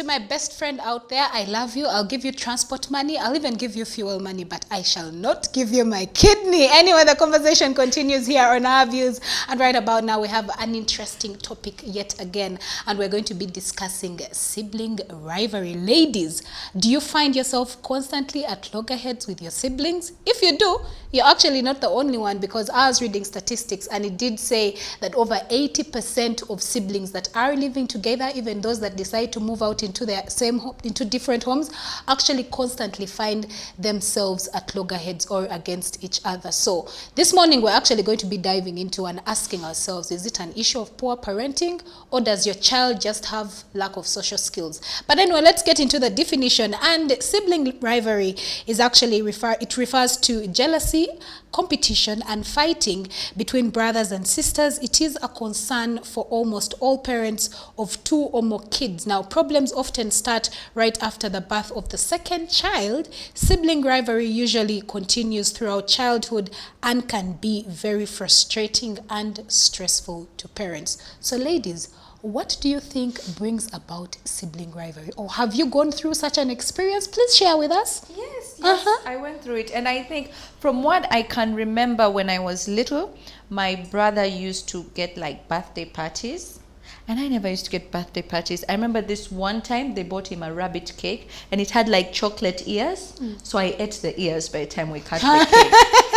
my best friend out there, I love you. I'll give you transport money. I'll even give you fuel money, but I shall not give you my kidney. Anyway, the conversation continues here on Our Views. And right about now, we have an interesting topic yet again. And we're going to be discussing sibling rivalry. Ladies, do you find yourself constantly at loggerheads with your siblings? If you do, you're actually not the only one, because I was reading statistics and it did say that over 80% of siblings that are living together, even those that decide to move out into their same home, into different homes, actually constantly find themselves at loggerheads or against each other. So this morning we're actually going to be diving into and asking ourselves, is it an issue of poor parenting, or does your child just have lack of social skills? But anyway, let's get into the definition. And sibling rivalry is actually refers to jealousy, competition and fighting between brothers and sisters. It is a concern for almost all parents of 2 or more kids. Now, problems often start right after the birth of the second child. Sibling rivalry usually continues throughout childhood and can be very frustrating and stressful to parents. So ladies, what do you think brings about sibling rivalry? Or have you gone through such an experience? Please share with us. Yes, I went through it. And I think from what I can remember when I was little, my brother used to get like birthday parties. And I never used to get birthday parties. I remember this one time they bought him a rabbit cake and it had like chocolate ears. So I ate the ears by the time we cut the cake.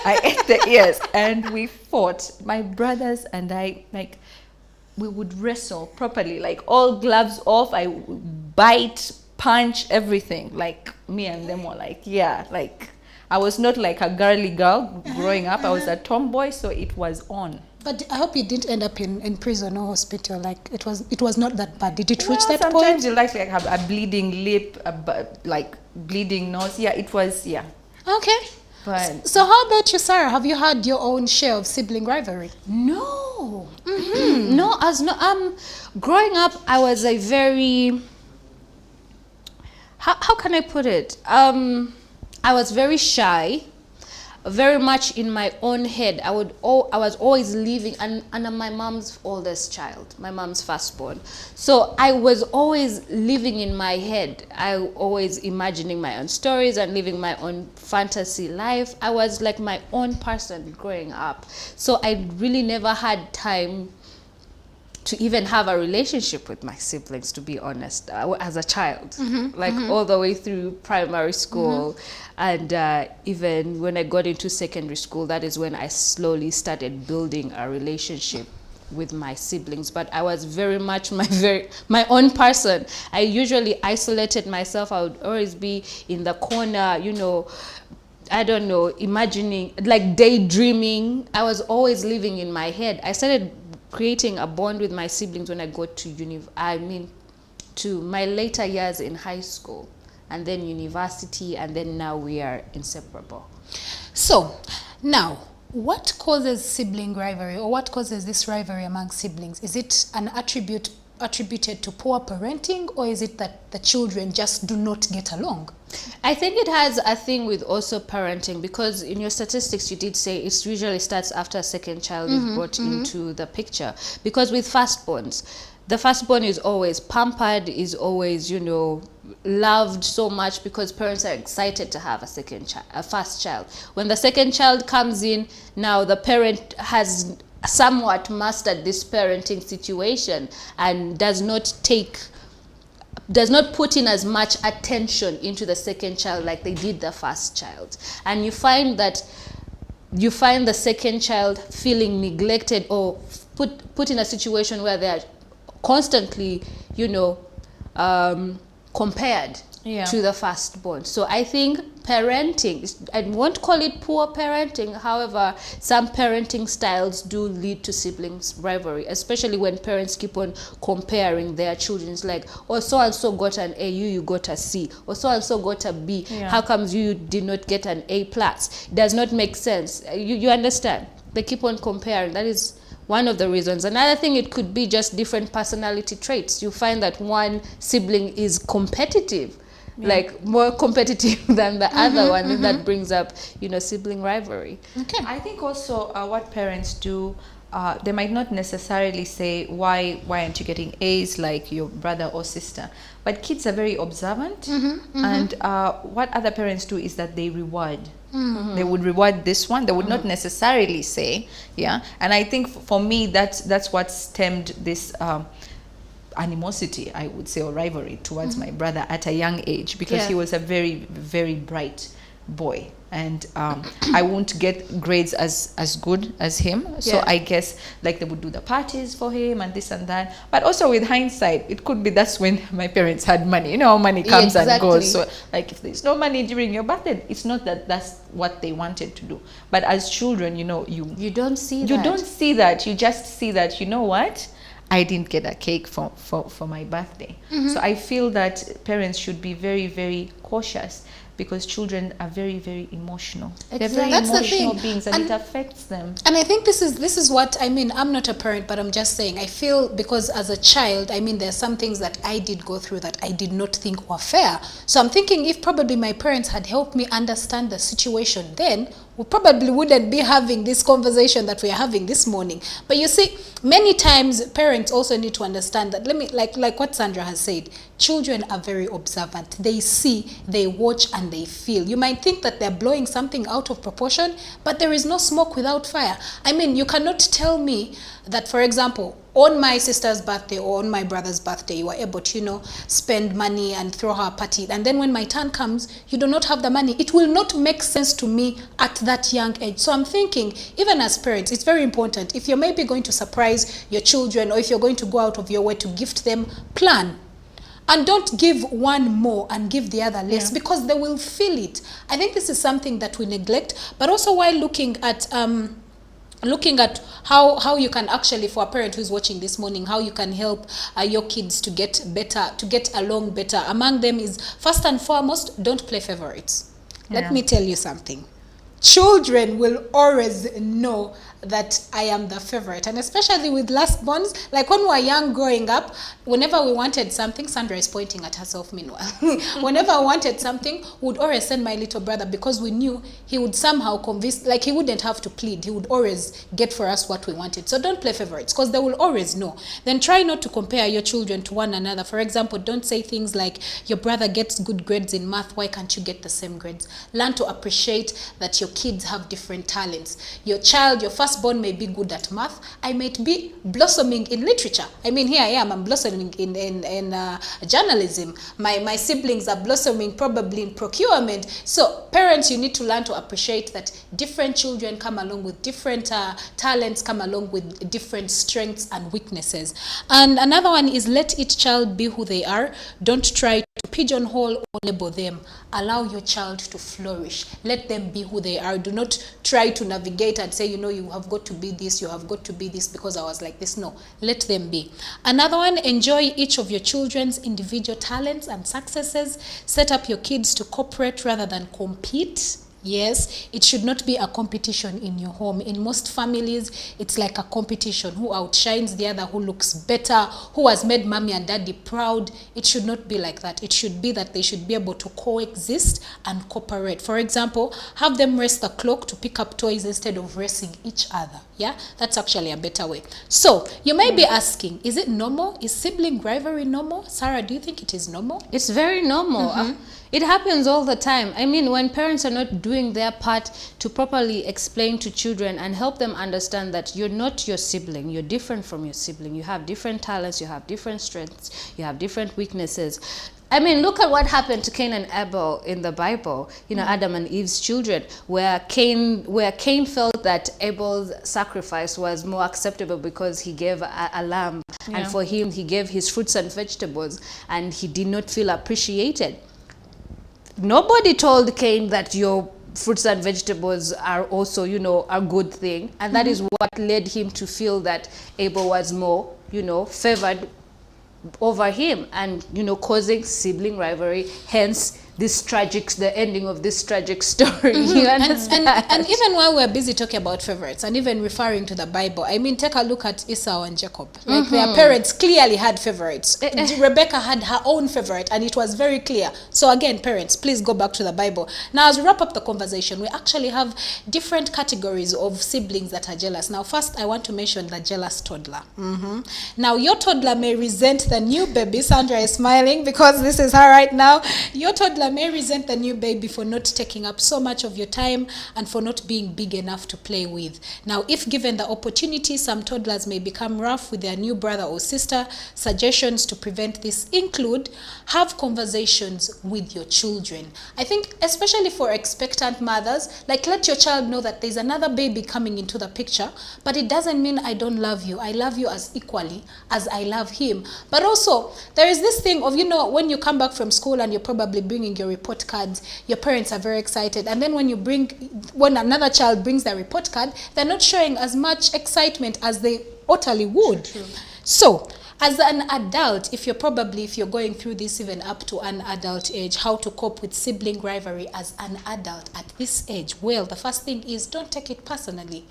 I ate the ears and we fought. My brothers and I, like, we would wrestle properly, like all gloves off. I would bite, punch, everything. Like me and them were like, yeah, like I was not like a girly girl growing up. I was a tomboy, so it was on. But I hope you didn't end up in prison or hospital. Like it was not that bad. Did it reach that sometimes point? Sometimes you like have a bleeding lip, like bleeding nose. Yeah, it was, yeah. Okay. But so how about you, Sarah? Have you had your own share of sibling rivalry? No. No, as no growing up I was a very how can I put it? I was very shy, very much in my own head. I was always living, and I'm my mom's oldest child, my mom's firstborn. So I was always living in my head. I always imagining my own stories and living my own fantasy life. I was like my own person growing up. So I really never had time to even have a relationship with my siblings, to be honest, as a child, all the way through primary school. And even when I got into secondary school, that is when I slowly started building a relationship with my siblings. But I was very much my own person. I usually isolated myself. I would always be in the corner, you know, I don't know, imagining, like daydreaming. I was always living in my head. I started creating a bond with my siblings when I got to to my later years in high school, and then university, and then now we are inseparable. So now, what causes sibling rivalry, or what causes this rivalry among siblings? Is it an attributed to poor parenting, or is it that the children just do not get along? I think it has a thing with also parenting, because in your statistics you did say it usually starts after a second child is brought into the picture. Because with firstborns, the firstborn is always pampered, is always, you know, loved so much, because parents are excited to have a first child. When the second child comes in, now the parent has somewhat mastered this parenting situation and does not put in as much attention into the second child like they did the first child. And you find the second child feeling neglected, or put in a situation where they are constantly, you know, compared to the firstborn. So I think parenting, I won't call it poor parenting, however, some parenting styles do lead to siblings rivalry, especially when parents keep on comparing their children. It's like, oh, so-and-so got an A, you got a C, or so-and-so got a B. How comes you did not get an A+? It does not make sense. You understand? They keep on comparing. That is one of the reasons. Another thing, it could be just different personality traits. You find that one sibling is competitive, like more competitive than the other one, and that brings up, you know, sibling rivalry. Okay. I think also what parents do, they might not necessarily say why aren't you getting A's like your brother or sister, but kids are very observant, and what other parents do is that they reward. They would reward this one. They would not necessarily say, yeah. And I think for me that's what stemmed this animosity, I would say, or rivalry towards my brother at a young age, because he was a very, very bright boy, and I won't get grades as good as him. So I guess like they would do the parties for him and this and that. But also with hindsight, it could be that's when my parents had money. You know how money comes and goes. So like if there's no money during your birthday, it's not that that's what they wanted to do. But as children, you know, you don't see that. You don't see that. You just see that, you know what? I didn't get a cake for my birthday. So I feel that parents should be very, very cautious, because children are very, very emotional. They're very emotional beings, and it affects them. And I think this is what I mean. I'm not a parent, but I'm just saying, I feel, because as a child, I mean, there's some things that I did go through that I did not think were fair. So I'm thinking, if probably my parents had helped me understand the situation then, we probably wouldn't be having this conversation that we are having this morning. But you see, many times parents also need to understand that, like what Sandra has said, children are very observant. They see, they watch, and they feel. You might think that they're blowing something out of proportion, but there is no smoke without fire. I mean, you cannot tell me that, for example, on my sister's birthday or on my brother's birthday, you are able to, you know, spend money and throw her a party. And then when my turn comes, you do not have the money. It will not make sense to me at that young age. So I'm thinking, even as parents, it's very important. If you're maybe going to surprise your children, or if you're going to go out of your way to gift them, plan. And don't give one more and give the other less, because they will feel it. I think this is something that we neglect. But also, while looking at how you can actually, for a parent who's watching this morning, how you can help your kids to get better, to get along better. Among them is, first and foremost, don't play favorites. Let me tell you something. Children will always know that I am the favorite, and especially with last borns. Like when we were young growing up, whenever we wanted something, Sandra is pointing at herself meanwhile. Whenever I wanted something, we would always send my little brother, because we knew he would somehow convince, like he wouldn't have to plead, he would always get for us what we wanted. So don't play favorites, because they will always know. Then try not to compare your children to one another. For example, don't say things like, your brother gets good grades in math, why can't you get the same grades? Learn to appreciate that your kids have different talents. Your child, your firstborn, may be good at math. I might be blossoming in literature. I mean, here I am, I'm blossoming in journalism. My siblings are blossoming probably in procurement. So parents, you need to learn to appreciate that different children come along with different talents, come along with different strengths and weaknesses. And another one is, let each child be who they are. Don't try to pigeonhole or label them. Allow your child to flourish. Let them be who they are. Do not try to navigate and say, you know, you have got to be this, you have got to be this because I was like this. No, let them be. Another one, enjoy each of your children's individual talents and successes. Set up your kids to cooperate rather than compete. Yes, it should not be a competition in your home. In most families, it's like a competition. Who outshines the other, who looks better, who has made mommy and daddy proud. It should not be like that. It should be that they should be able to coexist and cooperate. For example, have them race the clock to pick up toys instead of racing each other. Yeah, that's actually a better way. So you may be asking, is it normal? Is sibling rivalry normal? Sarah, do you think it is normal? It's very normal. It happens all the time. I mean, when parents are not doing their part to properly explain to children and help them understand that you're not your sibling, you're different from your sibling, you have different talents, you have different strengths, you have different weaknesses. I mean, look at what happened to Cain and Abel in the Bible, you know, Adam and Eve's children, where Cain felt that Abel's sacrifice was more acceptable because he gave a lamb, and for him, he gave his fruits and vegetables, and he did not feel appreciated. Nobody told Cain that your fruits and vegetables are also, you know, a good thing. And that is what led him to feel that Abel was more, you know, favored over him, and, you know, causing sibling rivalry, hence the ending of this tragic story. You understand? And even while we're busy talking about favorites and even referring to the Bible, I mean, take a look at Esau and Jacob. Like their parents clearly had favorites. Rebecca had her own favorite, and it was very clear. So again, parents, please go back to the Bible. Now, as we wrap up the conversation, we actually have different categories of siblings that are jealous. Now, first, I want to mention the jealous toddler. Now, your toddler may resent the new baby. Sandra is smiling because this is her right now. Your toddler may resent the new baby for not taking up so much of your time and for not being big enough to play with. Now, if given the opportunity, some toddlers may become rough with their new brother or sister. Suggestions to prevent this include: have conversations with your children. I think especially for expectant mothers, like let your child know that there's another baby coming into the picture, but it doesn't mean I don't love you. I love you as equally as I love him. But also, there is this thing of, you know, when you come back from school and you're probably bringing your report cards, your parents are very excited. And then when another child brings their report card, they're not showing as much excitement as they utterly would. True. So, as an adult, if you're going through this even up to an adult age, how to cope with sibling rivalry as an adult at this age? Well, the first thing is don't take it personally.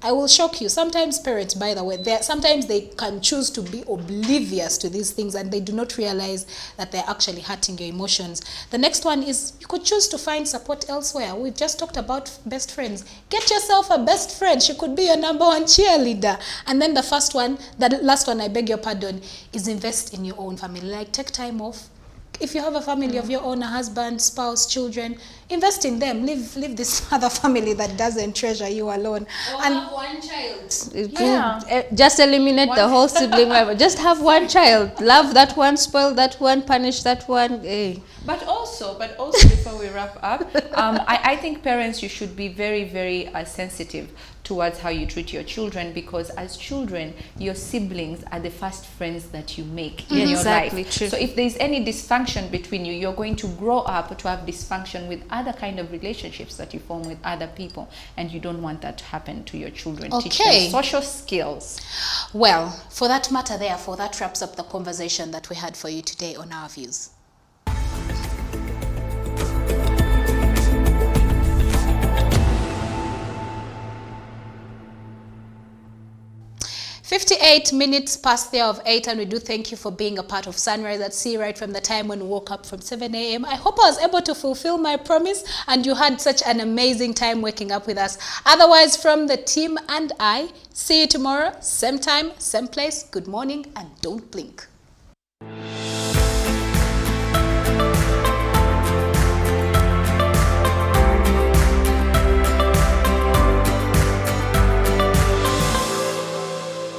I will shock you. Sometimes parents, by the way, sometimes they can choose to be oblivious to these things and they do not realize that they're actually hurting your emotions. The next one is you could choose to find support elsewhere. We've just talked about best friends. Get yourself a best friend. She could be your number one cheerleader. And then the last one, I beg your pardon, is invest in your own family. Like take time off. If you have a family of your own, a husband, spouse, children, invest in them. Leave this other family that doesn't treasure you alone. Or and have one child. Yeah. Just eliminate the whole sibling rivalry. Just have one child. Love that one, spoil that one, punish that one. But also, before we wrap up, I think parents, you should be very, very sensitive towards how you treat your children, because as children, your siblings are the first friends that you make in your life. True. So if there's any dysfunction between you, you're going to grow up to have dysfunction with other kind of relationships that you form with other people, and you don't want that to happen to your children. Okay. Teach them social skills. Well, for that matter, therefore, that wraps up the conversation that we had for you today on Our Views. 58 minutes past the hour of 8, and we do thank you for being a part of Sunrise at Sea right from the time when we woke up from 7 a.m. I hope I was able to fulfill my promise and you had such an amazing time waking up with us. Otherwise, from the team and I, see you tomorrow, same time, same place. Good morning and don't blink.